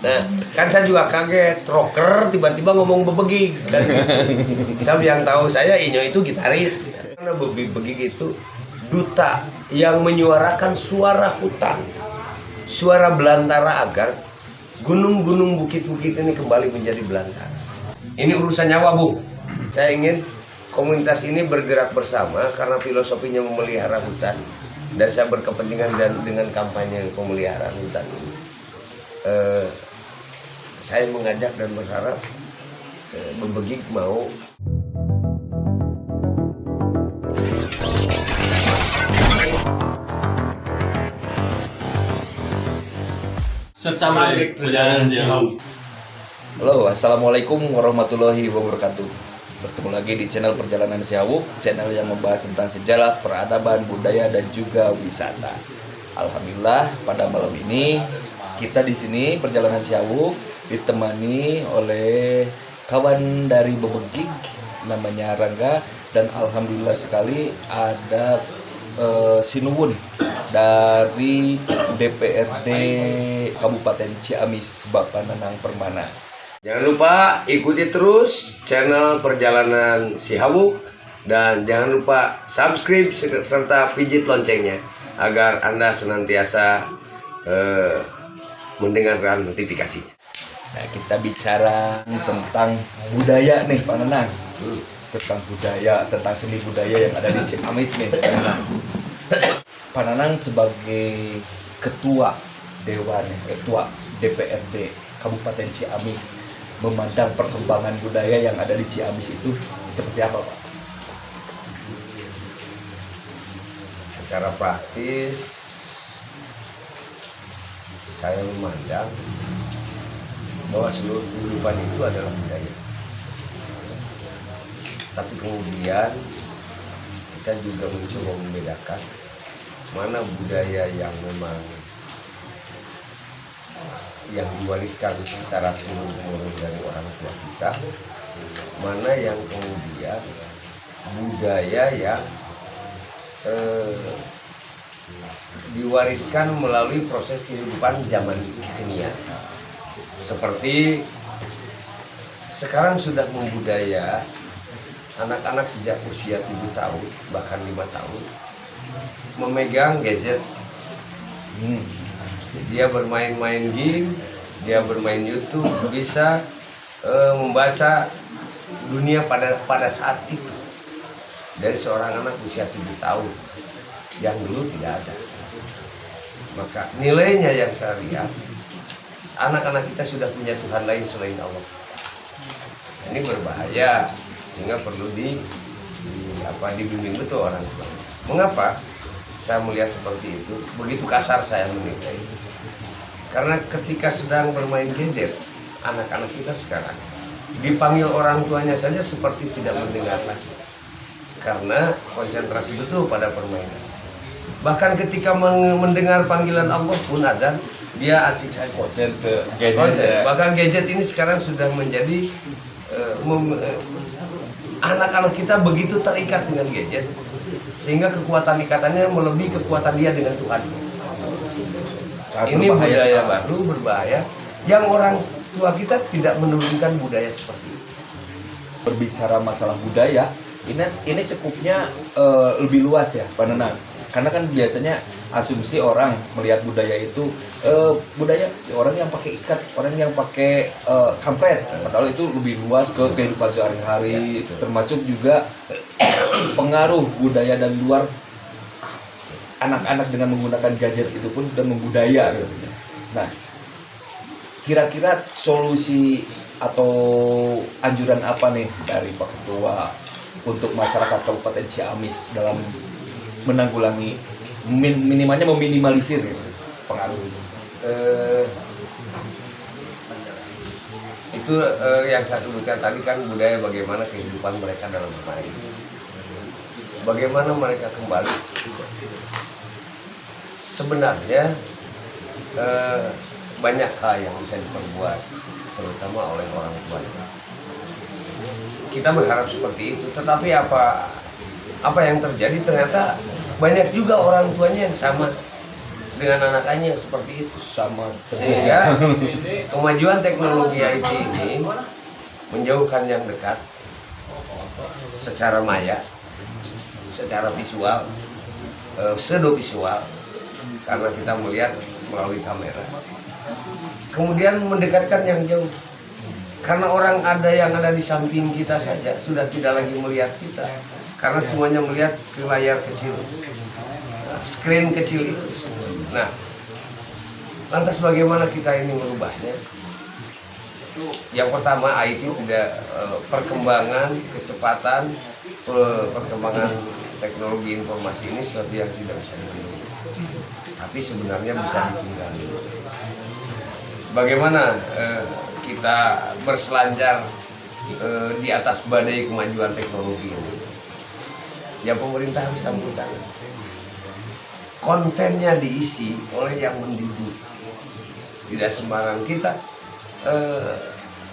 Nah, kan saya juga kaget, rocker tiba-tiba ngomong bebegik. Dan saya yang tahu saya Inyo itu gitaris. Karena bebegik itu duta yang menyuarakan suara hutan, suara belantara agar gunung-gunung bukit-bukit ini kembali menjadi belantara. Ini urusan nyawa, Bung. Saya ingin komunitas ini bergerak bersama karena filosofinya memelihara hutan. Dan saya berkepentingan dengan kampanye pemeliharaan hutan ini. Saya mengajak dan berharap bebegik mau. Halo, assalamualaikum warahmatullahi wabarakatuh. Bertemu lagi di channel Perjalanan Siawuk, channel yang membahas tentang sejarah, peradaban, budaya, dan juga wisata. Alhamdulillah, pada malam ini kita di sini Perjalanan Siawuk ditemani oleh kawan dari bebegik namanya Rangga, dan alhamdulillah sekali ada Sinuwun dari DPRD Kabupaten Ciamis, Bapak Nanang Permana. Jangan lupa ikuti terus channel Perjalanan Siawuk dan jangan lupa subscribe serta pijit loncengnya agar Anda senantiasa mendengarkan notifikasi. Nah, kita bicara tentang budaya nih, Pak Nanang. Tentang budaya, tentang seni budaya yang ada di Ciamis nih, Pak Nanang. Pak Nanang sebagai ketua Dewan, ketua DPRD Kabupaten Ciamis, memandang perkembangan budaya yang ada di Ciamis itu seperti apa, Pak? Secara praktis, saya memandang bahwa seluruh kehidupan itu adalah budaya. Tapi kemudian kita juga mencoba membedakan mana budaya yang memang yang diwariskan secara turun-temurun dari orang tua kita, mana yang kemudian budaya yang diwariskan melalui proses kehidupan zaman kekinian. Seperti sekarang sudah membudaya anak-anak sejak usia 7 tahun bahkan 5 tahun memegang gadget. Dia bermain-main game, dia bermain YouTube, bisa membaca dunia pada saat itu dari seorang anak usia 7 tahun yang dulu tidak ada. Maka nilainya yang saya lihat, anak-anak kita sudah punya Tuhan lain selain Allah. Ini berbahaya, sehingga perlu dibimbing betul orang tua. Mengapa saya melihat seperti itu? Begitu kasar saya menilai. Karena ketika sedang bermain gadget, anak-anak kita sekarang dipanggil orang tuanya saja seperti tidak mendengar lagi. Karena konsentrasi betul pada permainan. Bahkan ketika mendengar panggilan Allah pun adzan, dia asik saja konsen ke gadget. Bahkan gadget ini sekarang sudah menjadi anak-anak kita begitu terikat dengan gadget, sehingga kekuatan ikatannya melebihi kekuatan dia dengan Tuhan. Ini budaya baru berbahaya yang orang tua kita tidak menurunkan budaya seperti itu. Berbicara masalah budaya, ini sekupnya lebih luas ya, Pak Nanang. Karena kan biasanya asumsi orang melihat budaya itu budaya orang yang pakai ikat, orang yang pakai kampret. Padahal itu lebih luas ke kehidupan sehari-hari, termasuk juga pengaruh budaya dari luar. Anak-anak dengan menggunakan gadget itu pun sudah membudaya gitu. Nah, kira-kira solusi atau anjuran apa nih dari Pak Ketua untuk masyarakat Kabupaten Ciamis dalam menanggulangi, minimalnya meminimalisir gitu, pengaruh itu? Itu yang saya sebutkan tadi kan, budaya bagaimana kehidupan mereka dalam bermain, bagaimana mereka kembali. Sebenarnya banyak hal yang bisa diperbuat, terutama oleh orang tua. Kita berharap seperti itu, tetapi apa yang terjadi, ternyata banyak juga orang tuanya yang sama dengan anak-anaknya yang seperti itu. Sama Sehingga kemajuan teknologi IT ini menjauhkan yang dekat secara maya, secara visual, pseudo visual, karena kita melihat melalui kamera. Kemudian mendekatkan yang jauh, karena orang yang ada di samping kita saja sudah tidak lagi melihat kita, karena semuanya melihat ke layar kecil, screen kecil itu. Nah, lantas bagaimana kita ini merubahnya? Yang pertama, IT tidak perkembangan, kecepatan, perkembangan teknologi informasi ini sesuatu yang tidak bisa dihindari, tapi sebenarnya bisa dihindari. Bagaimana kita berselancar di atas badai kemajuan teknologi ini? Ya, pemerintah harus campur tangan. Kontennya diisi oleh yang mendidik, tidak sembarang kita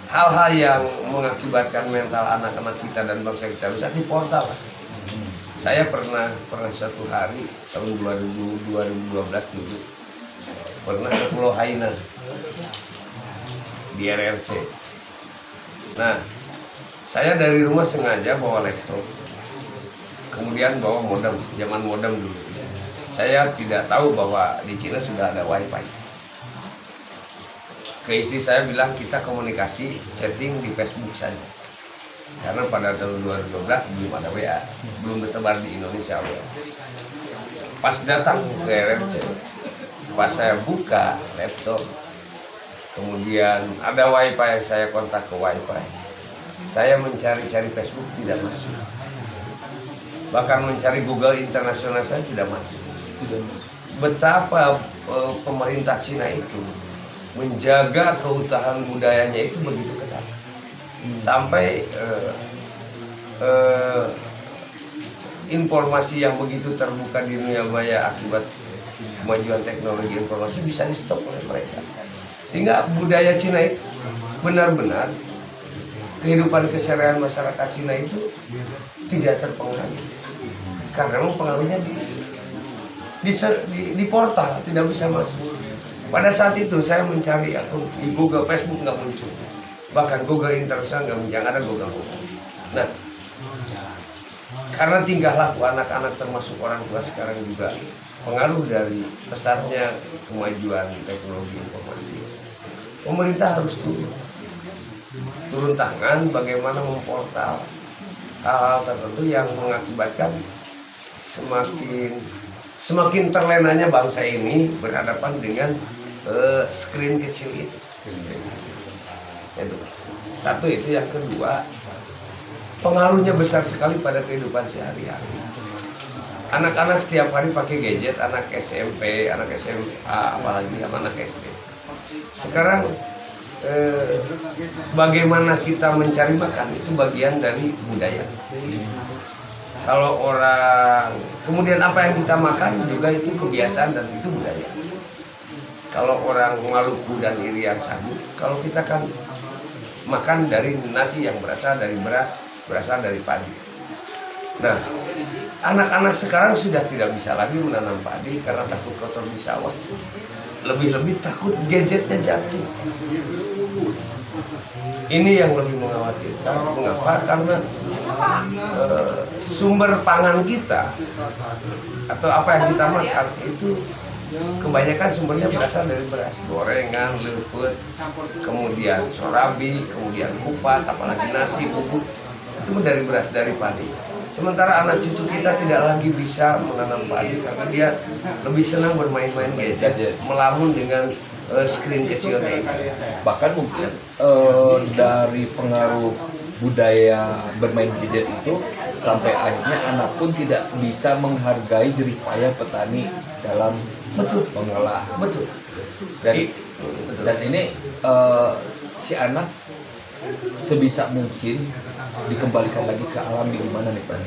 hal-hal yang mengakibatkan mental anak-anak kita dan bangsa kita bisa di portal. Saya pernah satu hari tahun 2012 dulu pernah ke Pulau Hainan di RRC. Nah, saya dari rumah sengaja bawa laptop, kemudian bawa modem, zaman modem dulu. Saya tidak tahu bahwa di Cina sudah ada wifi. Ke istri saya bilang kita komunikasi chatting di Facebook saja, karena pada tahun 2012 belum ada WA, belum tersebar di Indonesia WA. Pas datang ke RRC, pas saya buka laptop, kemudian ada wifi, saya kontak ke wifi. Saya mencari-cari Facebook tidak masuk, bahkan mencari Google internasional saya tidak masuk. Betapa pemerintah Cina itu menjaga keutuhan budayanya itu begitu ketat, sampai informasi yang begitu terbuka di dunia maya akibat kemajuan teknologi informasi bisa di stop oleh mereka, sehingga budaya Cina itu benar-benar kehidupan keseharian masyarakat Cina itu tidak terpengaruh, karena memang pengaruhnya di portal, tidak bisa masuk. Pada saat itu saya mencari akun di Google, Facebook nggak muncul, bahkan Google internasional nggak muncul, yang ada Google. Nah, karena tingkah laku anak-anak termasuk orang tua sekarang juga pengaruh dari pesatnya kemajuan teknologi informasi, pemerintah harus turun tangan bagaimana memportal hal-hal tertentu yang mengakibatkan semakin terlenanya bangsa ini berhadapan dengan screen kecil itu. Itu satu. Itu yang kedua, pengaruhnya besar sekali pada kehidupan sehari-hari. Anak-anak setiap hari pakai gadget, anak SMP, anak SMA, apalagi anak SD. Sekarang bagaimana kita mencari makan itu bagian dari budaya. Kalau orang, kemudian apa yang kita makan juga itu kebiasaan dan itu budaya. Kalau orang Maluku dan Irian Sabu, kalau kita kan makan dari nasi yang berasal dari beras, berasal dari padi. Nah, anak-anak sekarang sudah tidak bisa lagi menanam padi karena takut kotor di sawah. Lebih-lebih takut gadgetnya jatuh. Ini yang lebih mengkhawatirkan. Mengapa? Karena sumber pangan kita atau apa yang kita makan itu kebanyakan sumbernya berasal dari beras, gorengan, lepet, kemudian sorabi, kemudian kupat, apalagi nasi, bubuk, itu dari beras, dari padi. Sementara anak cucu kita tidak lagi bisa menanam padi karena dia lebih senang bermain-main gadget, melamun dengan screen kecilnya itu. Bahkan mungkin dari pengaruh budaya bermain gadget itu sampai akhirnya anak pun tidak bisa menghargai jerih payah petani dalam mengolah. Betul. Dan ini si anak sebisa mungkin dikembalikan lagi ke alam di mana nih Pak?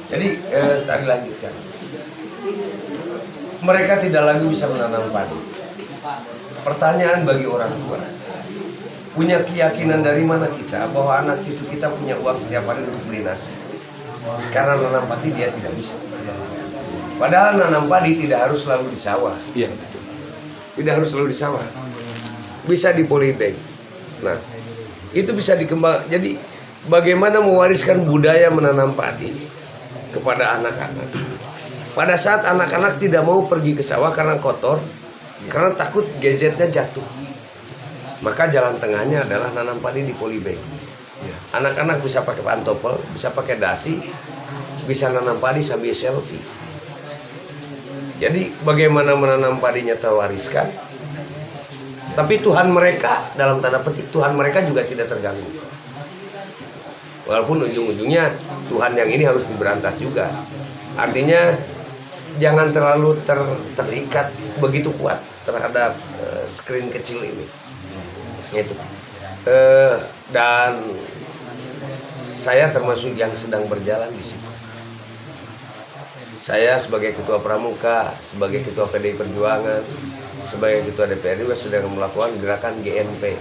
Jadi tadi lanjutkan. Mereka tidak lagi bisa menanam padi. Pertanyaan bagi orang tua, punya keyakinan dari mana kita bahwa anak cucu kita punya uang setiap hari untuk beli nasi? Karena menanam padi dia tidak bisa. Padahal nanam padi tidak harus selalu di sawah. Iya. Tidak harus selalu di sawah. Bisa di polybag. Nah, itu bisa dikembang. Jadi bagaimana mewariskan budaya menanam padi kepada anak-anak. Pada saat anak-anak tidak mau pergi ke sawah karena kotor, karena takut gadgetnya jatuh, maka jalan tengahnya adalah nanam padi di polybag. Anak-anak bisa pakai pantopel, bisa pakai dasi, bisa nanam padi sambil selfie. Jadi bagaimana menanam padinya terwariskan, tapi Tuhan mereka, dalam tanda petik Tuhan mereka juga tidak terganggu. Walaupun ujung-ujungnya Tuhan yang ini harus diberantas juga. Artinya jangan terlalu terikat begitu kuat terhadap screen kecil ini. Itu. Dan saya termasuk yang sedang berjalan di situ. Saya sebagai ketua pramuka, sebagai ketua PDI Perjuangan, sebagai ketua DPR juga sedang melakukan gerakan GNP,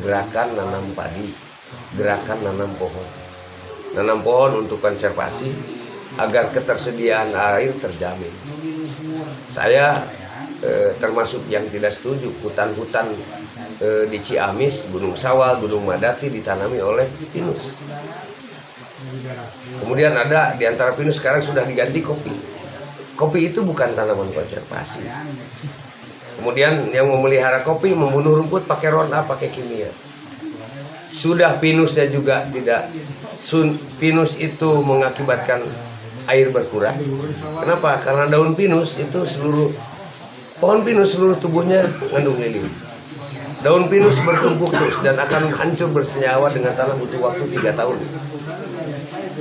gerakan nanam padi, gerakan nanam pohon. Nanam pohon untuk konservasi agar ketersediaan air terjamin. Saya termasuk yang tidak setuju hutan-hutan di Ciamis, Gunung Sawal, Gunung Madati ditanami oleh pinus. Kemudian ada di antara pinus sekarang sudah diganti kopi. Kopi itu bukan tanaman konservasi. Kemudian yang memelihara kopi membunuh rumput pakai Roundup, pakai kimia. Sudah pinusnya juga tidak. Pinus itu mengakibatkan air berkurang. Kenapa? Karena daun pinus itu pohon pinus seluruh tubuhnya mengandung lilin. Daun pinus bertumpuk terus dan akan hancur bersenyawa dengan tanah butuh waktu 3 tahun.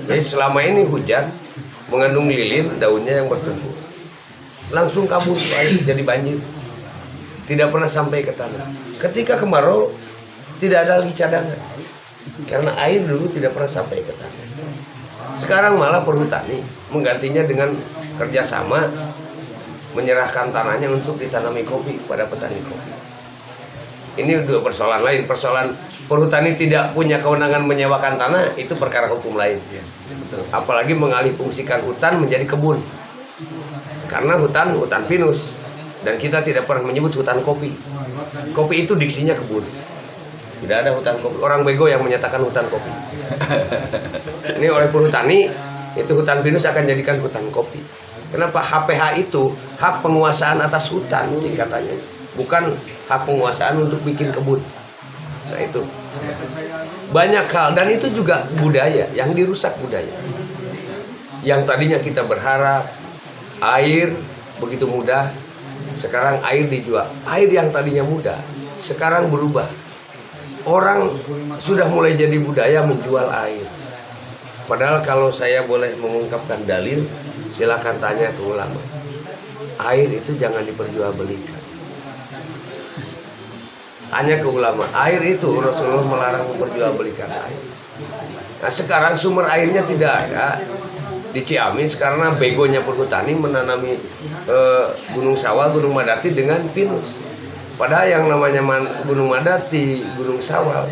Jadi selama ini hujan mengandung lilin, daunnya yang bertumpuk. Langsung kabur air jadi banjir. Tidak pernah sampai ke tanah. Ketika kemarau tidak ada lagi cadangan. Karena air dulu tidak pernah sampai ke tanah. Sekarang malah perhutani menggantinya dengan kerjasama menyerahkan tanahnya untuk ditanami kopi pada petani kopi. Ini dua persoalan lain. Persoalan perhutani tidak punya kewenangan menyewakan tanah itu perkara hukum lain. Apalagi mengalih fungsikan hutan menjadi kebun. Karena hutan pinus dan kita tidak pernah menyebut hutan kopi. Kopi itu diksinya kebun. Tidak ada hutan kopi. Orang bego yang menyatakan hutan kopi. Ini oleh perhutani itu hutan pinus akan jadikan hutan kopi. Kenapa? HPH itu hak penguasaan atas hutan singkatannya, bukan hak penguasaan untuk bikin kebun. Nah itu banyak hal dan itu juga budaya yang dirusak budaya. Yang tadinya kita berharap air begitu mudah, sekarang air dijual. Air yang tadinya mudah sekarang berubah. Orang sudah mulai jadi budaya menjual air. Padahal kalau saya boleh mengungkapkan dalil, silakan tanya ke ulama. Air itu jangan diperjualbelikan. Tanya ke ulama. Air itu Rasulullah melarang memperjualbelikan air. Nah sekarang sumber airnya tidak ada di Ciamis karena begonya perhutani menanami Gunung Sawal, Gunung Madati dengan pinus. Padahal yang namanya Gunung Madati, Gunung Sawal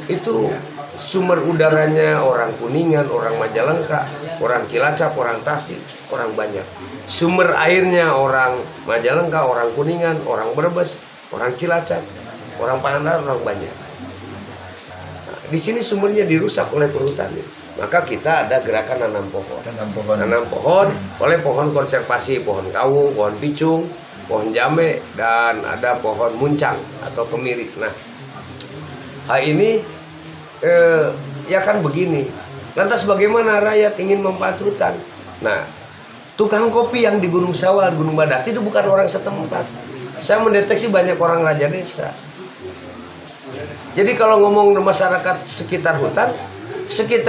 itu sumber udaranya orang Kuningan, orang Majalengka, orang Cilacap, orang Tasik, orang Banjar. Sumber airnya orang Majalengka, orang Kuningan, orang Brebes, orang Cilacap, orang Pangandaran, orang Banjar. Nah, di sini sumbernya dirusak oleh perhutani. Maka kita ada gerakan nanam pohon. Nanam pohon oleh pohon konservasi, pohon kawung, pohon picung, pohon jambe, dan ada pohon muncang atau kemiri. Nah, hal ini ya kan begini. Lantas bagaimana rakyat ingin memanfaat hutan? Nah, tukang kopi yang di Gunung Sawal, Gunung Madati itu bukan orang setempat. Saya mendeteksi banyak orang raja desa. Jadi kalau ngomong masyarakat sekitar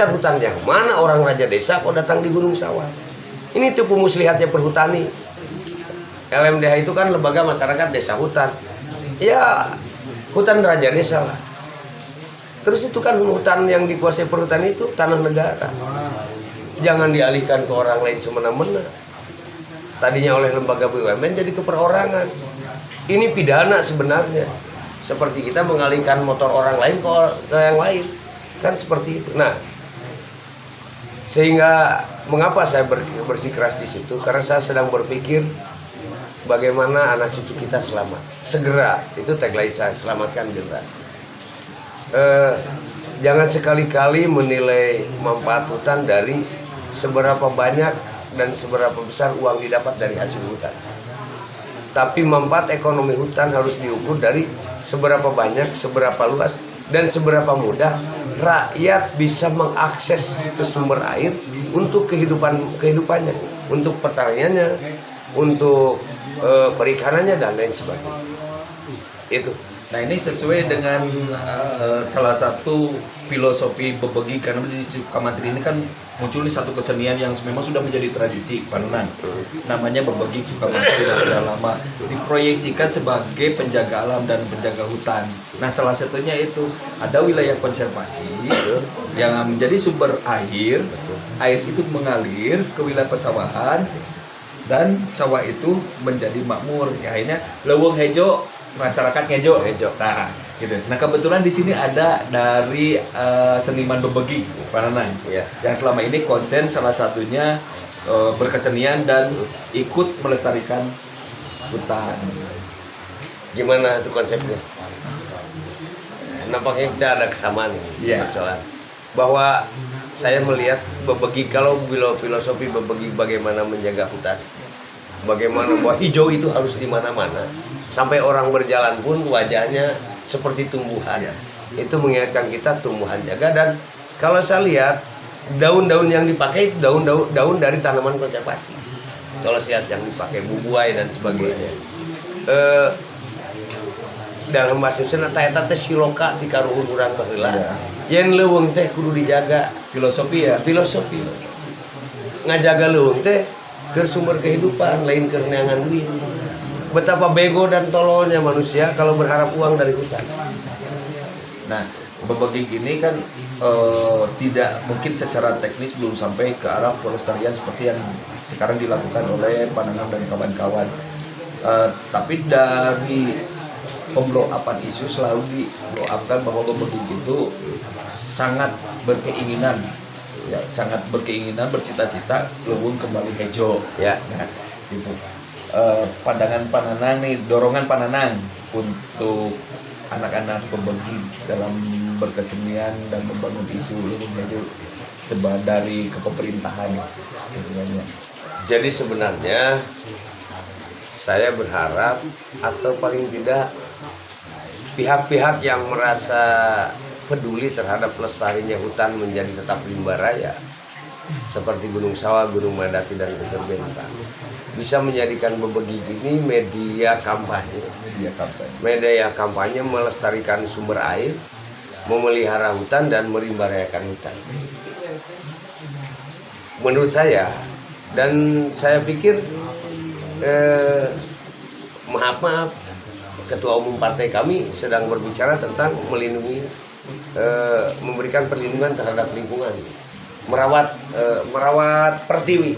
hutan yang mana orang raja desa kok datang di Gunung Sawal? Ini tipu muslihatnya perhutani. LMDH itu kan lembaga masyarakat desa hutan. Ya hutan raja desa lah. Terus itu kan hutan yang dikuasai perhutani itu tanah negara. Jangan dialihkan ke orang lain semena-mena. Tadinya oleh lembaga BUMN jadi ke perorangan. Ini pidana sebenarnya. Seperti kita mengalihkan motor orang lain ke yang lain. Kan seperti itu. Nah, sehingga mengapa saya bersikeras di situ? Karena saya sedang berpikir bagaimana anak cucu kita selamat. Segera, itu tagline saya, selamatkan generasi. Jangan sekali-kali menilai manfaat hutan dari seberapa banyak dan seberapa besar uang didapat dari hasil hutan. Tapi manfaat ekonomi hutan harus diukur dari seberapa banyak, seberapa luas, dan seberapa mudah rakyat bisa mengakses ke sumber air untuk kehidupannya, untuk pertaniannya, untuk perikanannya dan lain sebagainya. Itu. Nah ini sesuai dengan salah satu filosofi bebegi, karena di Sukamantri ini kan muncul nih satu kesenian yang memang sudah menjadi tradisi Panenan, namanya bebegi Sukamantri sudah lama diproyeksikan sebagai penjaga alam dan penjaga hutan. Nah salah satunya itu ada wilayah konservasi yang menjadi sumber air itu mengalir ke wilayah persawahan dan sawah itu menjadi makmur. Ya, akhirnya leuweung hejo masyarakat ngejo. Nah, gitu. Nah, kebetulan di sini ada dari seniman bebegi Panenan. Ya. Yang selama ini konsen salah satunya berkesenian dan ikut melestarikan hutan. Gimana itu konsepnya? Nampaknya kita ada kesamaan Iya. persoalan. Bahwa saya melihat bebegi, kalau filosofi bebegi bagaimana menjaga hutan, bagaimana bahwa hijau itu harus di mana-mana. Sampai orang berjalan pun wajahnya seperti tumbuhan. Itu mengingatkan kita tumbuhan jaga. Dan kalau saya lihat daun-daun yang dipakai daun dari tanaman konservasi. Kalau lihat yang dipakai bubuai dan sebagainya. Dalam bahasa Sunda eta teh siloka ti karuhun urang baheula. Yen leuweung teh kudu dijaga. Filosofi ya. Filosofi. Ngajaga leuweung teh keur sumber kehidupan, lain keur neangan duit. Betapa bego dan tololnya manusia kalau berharap uang dari hutan. Nah, bebegi ini kan tidak mungkin secara teknis belum sampai ke arah pelestarian seperti yang sekarang dilakukan oleh Panenan dan kawan-kawan. Tapi dari pemblow-upan isu selalu di-blow-upkan bahwa bebegi itu sangat berkeinginan, ya, sangat berkeinginan, bercita-cita leuweung kembali hijau. Ya, Nah, gitu. Pandangan Panenan nih, dorongan Panenan untuk anak-anak bebegi dalam berkesenian dan membangun isu hijau dari kepemerintahan. jadi sebenarnya saya berharap, atau paling tidak pihak-pihak yang merasa peduli terhadap pelestarinya hutan menjadi tetap rimba raya, seperti Gunung Sawah, Gunung Mandaki, dan Gunung Bentang, bisa menjadikan bebegi ini media kampanye. Media kampanye melestarikan sumber air, memelihara hutan, dan merimbarayakan hutan. Menurut saya, dan saya pikir maaf, Ketua Umum partai kami sedang berbicara tentang melindungi, memberikan perlindungan terhadap lingkungan, merawat pertiwi.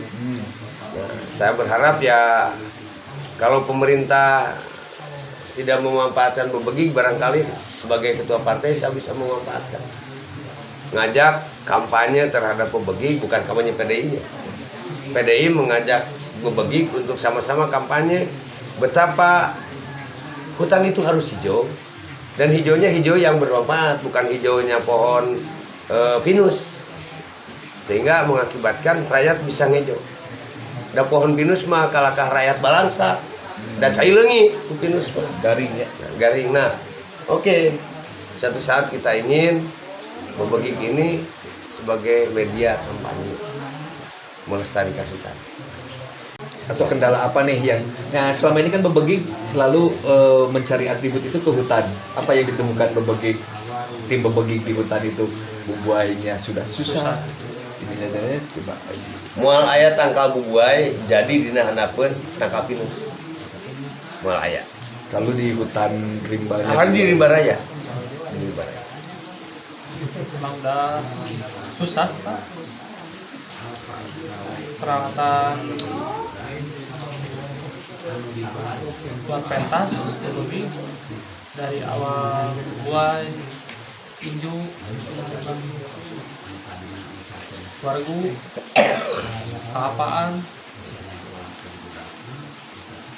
Nah, saya berharap ya kalau pemerintah tidak memanfaatkan bebegi, barangkali sebagai ketua partai saya bisa memanfaatkan, ngajak kampanye terhadap bebegi, bukan kampanye PDI-nya. PDI mengajak bebegi untuk sama-sama kampanye betapa hutan itu harus hijau, dan hijaunya hijau yang bermanfaat, bukan hijaunya pohon pinus, sehingga mengakibatkan rakyat bisa ngejo. Da pohon pinus mah kalakah rakyat balangsa, dan cai leungi pinus mah Garing ya. garing. Nah, oke. Suatu saat kita ingin bebegi ini sebagai media kampanye melestarikan hutan. Atau kendala apa nih yang, nah selama ini kan bebegi selalu mencari atribut itu ke hutan. Apa yang ditemukan tim bebegi di hutan itu? Bubuainya sudah susah. Ini jadinya coba lagi. Moal aya tangkal bubuai, jadi dina handapeun tangkal pinus. Moal aya. Kalau di hutan rimbanya. Ada di rimba raya. Di rimba raya. Memang udah susah Pak. Peralatan buat pentas lebih dari awal buai tinju wargu, kelapaan,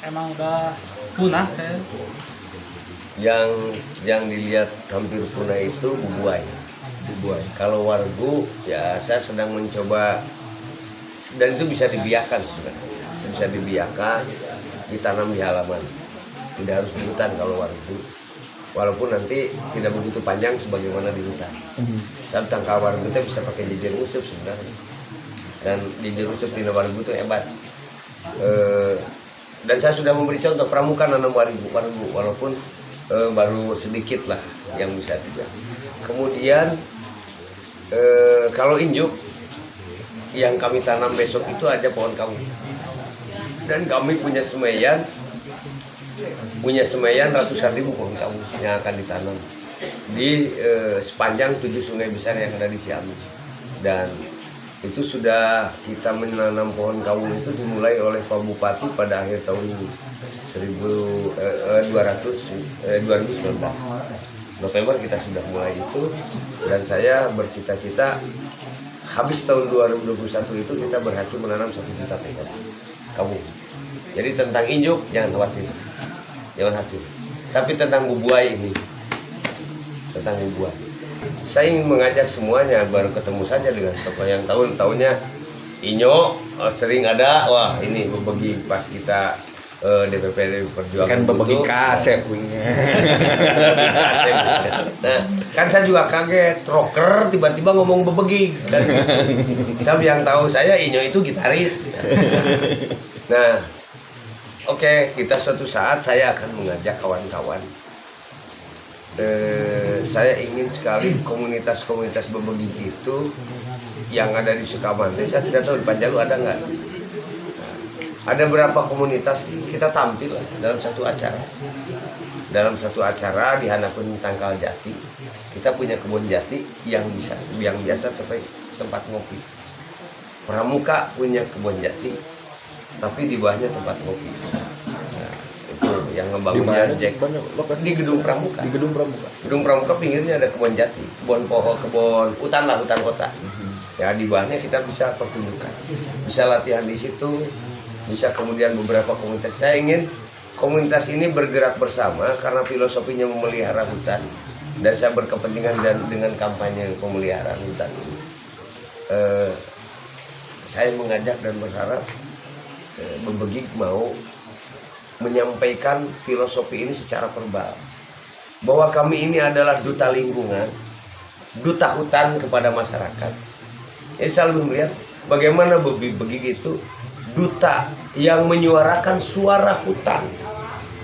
emang udah punah kayak. Yang dilihat hampir punah itu bubuai. Kalau wargu ya saya sedang mencoba, dan itu bisa dibiarkan sebenarnya, bisa dibiarkan ditanam di halaman, tidak harus di hutan kalau wargu, walaupun nanti tidak begitu panjang sebagaimana di hutan. Saat tangkal wargu itu bisa pakai jejer usep sebenarnya, dan jejer usep di wargu itu hebat. Dan saya sudah memberi contoh pramuka nanam wargu walaupun baru sedikit lah yang bisa juga. Kemudian kalau injuk yang kami tanam besok itu aja pohon kawu, dan kami punya semeyan ratusan ribu pohon kawu yang akan ditanam di sepanjang 7 sungai besar yang ada di Ciamis. Dan itu sudah kita menanam pohon kawu itu dimulai oleh Pak Bupati pada akhir tahun 2019 November kita sudah mulai itu, dan saya bercita-cita habis tahun 2021 itu kita berhasil menanam 1 juta pohon kawu. Jadi tentang injuk jangan khawatir, jangan hati. Tapi tentang bubuai ini, tentang bubuai, saya ingin mengajak semuanya, baru ketemu saja dengan tokoh yang tahun-tahunnya Inyo sering ada, wah ini berbagi pas kita DPP Perjuangan Kan berbagi Butuh. kasep punya. Nah, kan saya juga kaget, rocker tiba-tiba ngomong bebegi. Dan saya yang tahu saya Inyo itu gitaris. Nah, oke, kita suatu saat saya akan mengajak kawan-kawan. Saya ingin sekali komunitas-komunitas bebegi itu yang ada di Sukamante. Saya tidak tahu di Panjalu ada nggak. Ada berapa komunitas kita tampil dalam satu acara. Dalam satu acara di Hanapun Tangkal Jati, kita punya kebun jati yang biasa tempat ngopi. Pramuka punya kebun jati, tapi di bawahnya tempat ngopi. Nah, itu yang ngebangunnya Jack di Gedung Pramuka. Di Gedung Pramuka. Gedung Pramuka pinggirnya ada kebun jati, kebun pohon, kebun hutan lah, hutan kota. Ya di bawahnya kita bisa pertunjukan, bisa latihan di situ. Bisa kemudian beberapa komunitas. Saya ingin komunitas ini bergerak bersama karena filosofinya memelihara hutan, dan saya berkepentingan dengan kampanye pemeliharaan hutan ini. Saya mengajak dan berharap Bebegik mau menyampaikan filosofi ini secara verbal, bahwa kami ini adalah duta lingkungan, duta hutan kepada masyarakat. Jadi saya lebih melihat bagaimana Bebegik itu duta yang menyuarakan suara hutan,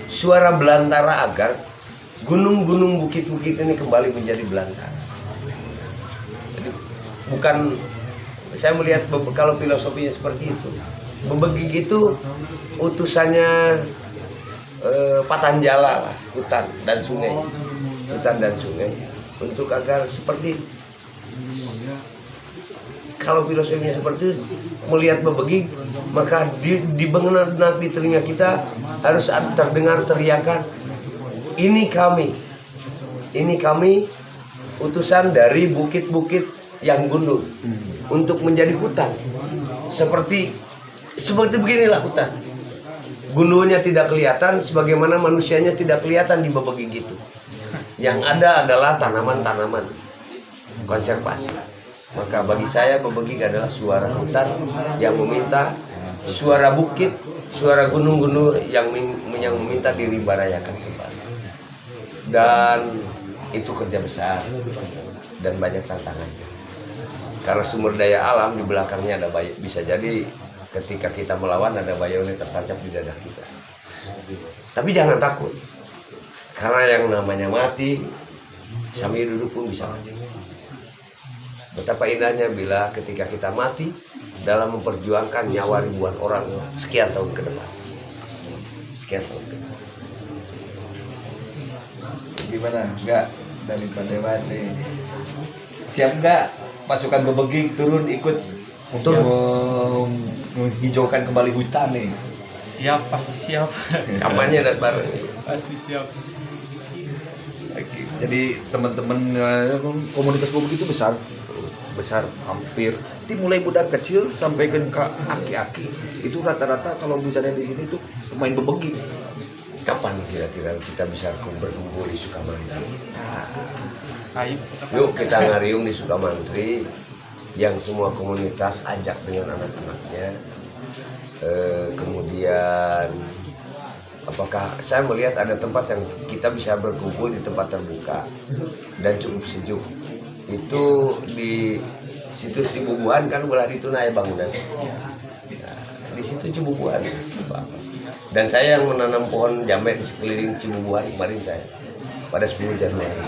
suara belantara, agar gunung-gunung, bukit-bukit ini kembali menjadi belantara. Jadi bukan, saya melihat kalau filosofinya seperti itu, Bebegik itu utusannya Patanjala lah, hutan dan sungai, untuk agar seperti, kalau filosofinya seperti itu, melihat Bebegik, maka di benak di telinga kita harus terdengar teriakan, ini kami utusan dari bukit-bukit yang gundul untuk menjadi hutan. Seperti beginilah hutan. Gundulnya tidak kelihatan, sebagaimana manusianya tidak kelihatan di Bebegik itu. Yang ada adalah tanaman-tanaman konservasi. Maka bagi saya Bebegik adalah suara hutan yang meminta, suara bukit, suara gunung-gunung yang meminta dirimbarayakan kembali. Dan itu kerja besar dan banyak tantangannya. Karena sumber daya alam di belakangnya ada bayi, bisa jadi ketika kita melawan ada bayonet tertancap di dada kita. Tapi jangan takut, karena yang namanya mati sambil duduk pun bisa mati. Betapa indahnya bila ketika kita mati dalam memperjuangkan nyawa ribuan orang sekian tahun ke depan. Gimana? Enggak dari Pandewati. Siap enggak pasukan Bebegik turun ikut untuk menghijaukan kembali hutan nih? Siap, pasti siap. Kampanye dan bareng. Pasti siap. Jadi teman-teman komunitas Bebegik itu besar, hampir mulai budak kecil sampai ke aki-aki itu rata-rata kalau misalnya di sini tuh pemain bebegi. Kapan kira-kira kita bisa berkumpul di Sukamantri? Ayo. Yuk kita ngariung di Sukamantri, yang semua komunitas ajak dengan anak-anaknya. Kemudian apakah saya melihat ada tempat yang kita bisa berkumpul di tempat terbuka dan cukup sejuk. Itu di situ Cibubuan kan belah itu naik bangunan. Nah, di situ Cibubuan. Dan saya yang menanam pohon jambe di sekeliling Cibubuan kemarin saya pada 10 Januari.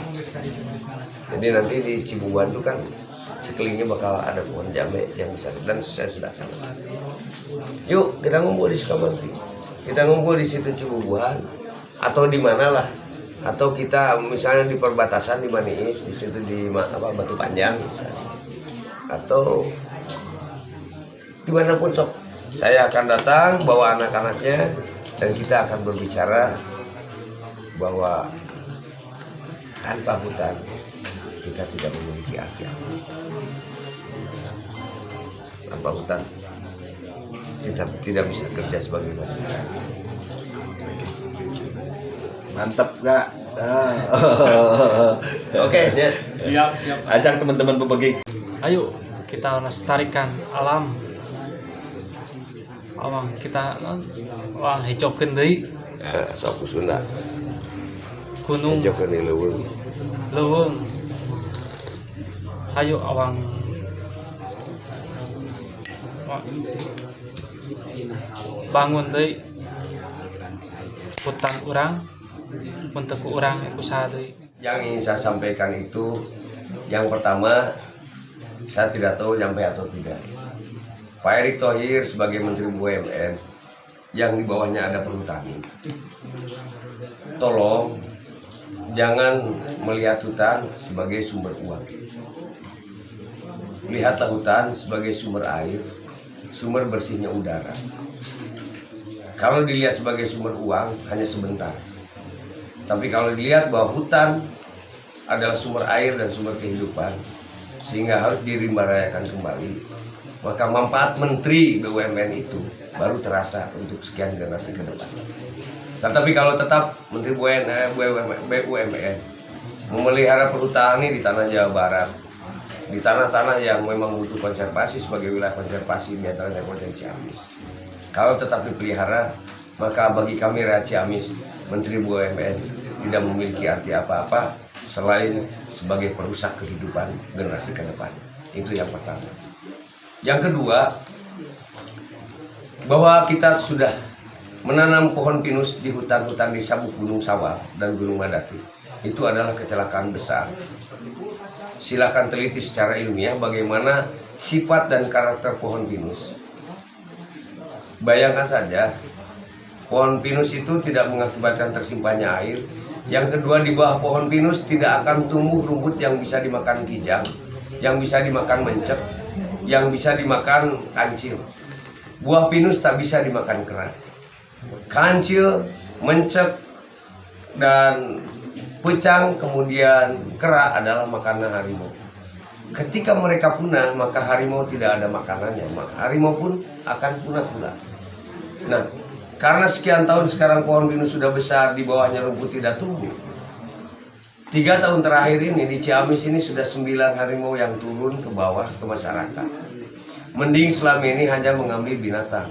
Jadi nanti di Cibubuan itu kan sekelilingnya bakal ada pohon jambe yang besar dan saya sudah tahu. Yuk kita ngumpul di Sukamantri. Kita ngumpul di situ Cibubuan atau di mana lah. Atau kita misalnya di perbatasan di Maniis, di situ di Batu Panjang misalnya. Atau dimanapun sok. Saya akan datang bawa anak-anaknya dan kita akan berbicara bahwa tanpa hutan kita tidak memiliki arti apa. Tanpa hutan kita tidak bisa kerja sebagai manusia. Mantap gak? Oke, ya. Siap. Ajak teman-teman bebegi. Ayo kita lestarikan alam. Awang kita hijaukeun deui Sok Sunda. gunung Jokeun di leuweung. leuweung. Ayo awang bangun deui hutan urang mun teu ku urang usaha deui. Yang ingin saya sampaikan itu, yang pertama, saya tidak tahu nyampe atau tidak. Pak Erick Thohir sebagai Menteri BUMN, yang di bawahnya ada perhutani. Tolong, jangan melihat hutan sebagai sumber uang. Lihatlah hutan sebagai sumber air, sumber bersihnya udara. Kalau dilihat sebagai sumber uang, hanya sebentar. Tapi kalau dilihat bahwa hutan adalah sumber air dan sumber kehidupan, sehingga harus dirimbarayakan kembali, maka manfaat Menteri BUMN itu baru terasa untuk sekian generasi ke depan. Tetapi kalau tetap Menteri BUMN memelihara perhutani di tanah Jawa Barat, di tanah-tanah yang memang butuh konservasi sebagai wilayah konservasi di antaranya Kabupaten Ciamis, kalau tetap dipelihara, maka bagi kami rakyat Ciamis, Menteri BUMN tidak memiliki arti apa-apa selain sebagai perusak kehidupan generasi ke depan. Itu yang pertama. Yang kedua, bahwa kita sudah menanam pohon pinus di hutan-hutan di Sabuk Gunung Sawal dan Gunung Madati. Itu adalah kecelakaan besar. Silakan teliti secara ilmiah bagaimana sifat dan karakter pohon pinus. Bayangkan saja, pohon pinus itu tidak mengakibatkan tersimpannya air. Yang kedua, di bawah pohon pinus tidak akan tumbuh rumput yang bisa dimakan kijang, yang bisa dimakan mencek, yang bisa dimakan kancil. Buah pinus tak bisa dimakan kera. Kancil, mencek, dan pucang, kemudian kera adalah makanan harimau. Ketika mereka punah, maka harimau tidak ada makanannya, maka harimau pun akan punah pula. Nah, karena sekian tahun sekarang pohon pinus sudah besar, di bawahnya rumput tidak tumbuh. 3 tahun terakhir ini di Ciamis ini sudah 9 harimau yang turun ke bawah ke masyarakat. Mending selama ini hanya mengambil binatang,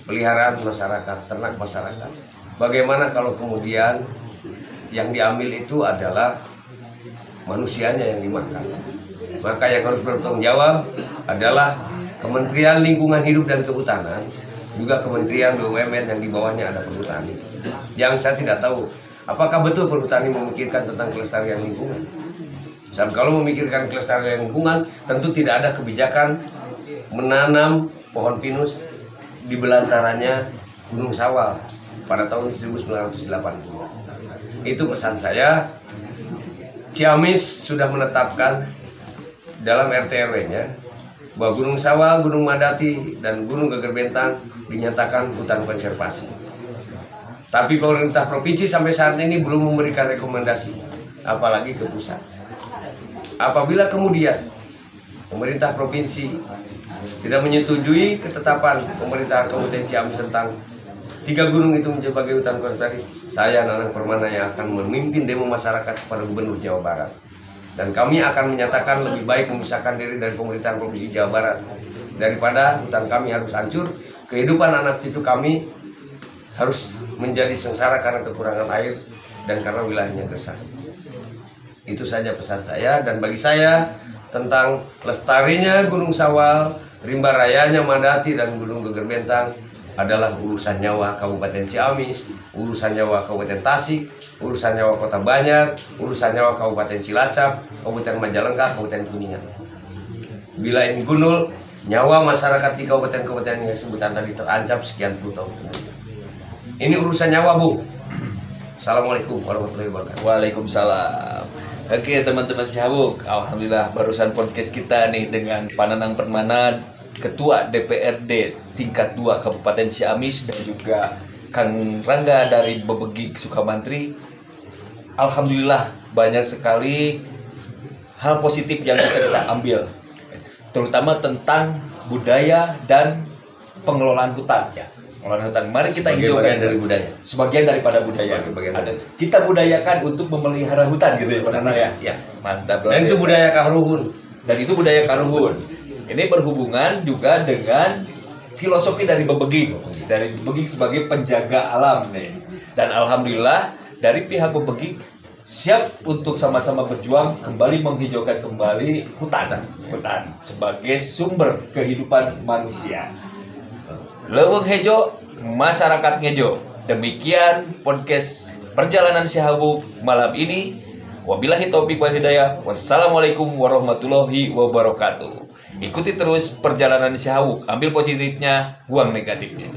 peliharaan masyarakat, ternak masyarakat. Bagaimana kalau kemudian yang diambil itu adalah manusianya yang dimakan? Maka yang harus bertanggung jawab adalah Kementerian Lingkungan Hidup dan Kehutanan, juga Kementerian BUMN yang di bawahnya ada perhutani. Yang saya tidak tahu, apakah betul perhutani memikirkan tentang kelestarian lingkungan? Dan kalau memikirkan kelestarian lingkungan, tentu tidak ada kebijakan menanam pohon pinus di belantaranya Gunung Sawal pada tahun 1980. Itu pesan saya. Ciamis sudah menetapkan dalam RT/RW-nya bahwa Gunung Sawal, Gunung Madati, dan Gunung Geger Bentang dinyatakan hutan konservasi. Tapi pemerintah provinsi sampai saat ini belum memberikan rekomendasi, apalagi ke pusat. Apabila kemudian pemerintah provinsi tidak menyetujui ketetapan pemerintahan Kabupaten Ciamis tentang 3 gunung itu sebagai hutan konservasi, saya Nanang Permana yang akan memimpin demo masyarakat kepada Gubernur Jawa Barat. Dan kami akan menyatakan lebih baik memisahkan diri dari pemerintahan Provinsi Jawa Barat daripada hutan kami harus hancur, kehidupan anak cucu kami harus menjadi sengsara karena kekurangan air dan karena wilayahnya gersang. Itu saja pesan saya, dan bagi saya tentang lestarinya Gunung Sawal, rimba rayanya Madati dan Gunung Geger Bentang adalah urusan nyawa Kabupaten Ciamis, urusan nyawa Kabupaten Tasik, urusan nyawa Kota Banjar, urusan nyawa Kabupaten Cilacap, Kabupaten Majalengka, Kabupaten Kuningan. Bila ini gundul, nyawa masyarakat di kabupaten-kabupaten yang sebutan tadi terancam sekian puluh tahun. Ini urusan nyawa, Bung. Assalamualaikum warahmatullahi wabarakatuh. Waalaikumsalam. Oke teman-teman Sihabuk, alhamdulillah barusan podcast kita nih dengan Pak Nanang Permana, Ketua DPRD tingkat 2 Kabupaten Ciamis, dan juga Kang Rangga dari Bebegik Sukamantri. Alhamdulillah banyak sekali hal positif yang bisa kita ambil, terutama tentang budaya dan pengelolaan hutan ya. Pengelolaan hutan. Mari kita hijaukan dari budaya. Sebagian daripada budaya. Sebagai bagian dari. Kita budayakan untuk memelihara hutan gitu ya Pak Nanang ya. Ya. Mantap. Dan itu budaya Karuhun. Dan itu budaya Karuhun. Ini berhubungan juga dengan filosofi dari Bebegik. Dari Bebegik sebagai penjaga alam nih. Dan alhamdulillah dari pihak Bebegik siap untuk sama-sama berjuang kembali menghijaukan kembali hutan sebagai sumber kehidupan manusia. Leuweung hejo, masyarakat ngejo. Demikian podcast perjalanan Sihabuk malam ini. Wabillahi taufiq wal hidayah. Wassalamualaikum warahmatullahi wabarakatuh. Ikuti terus perjalanan Sihabuk, ambil positifnya, buang negatifnya.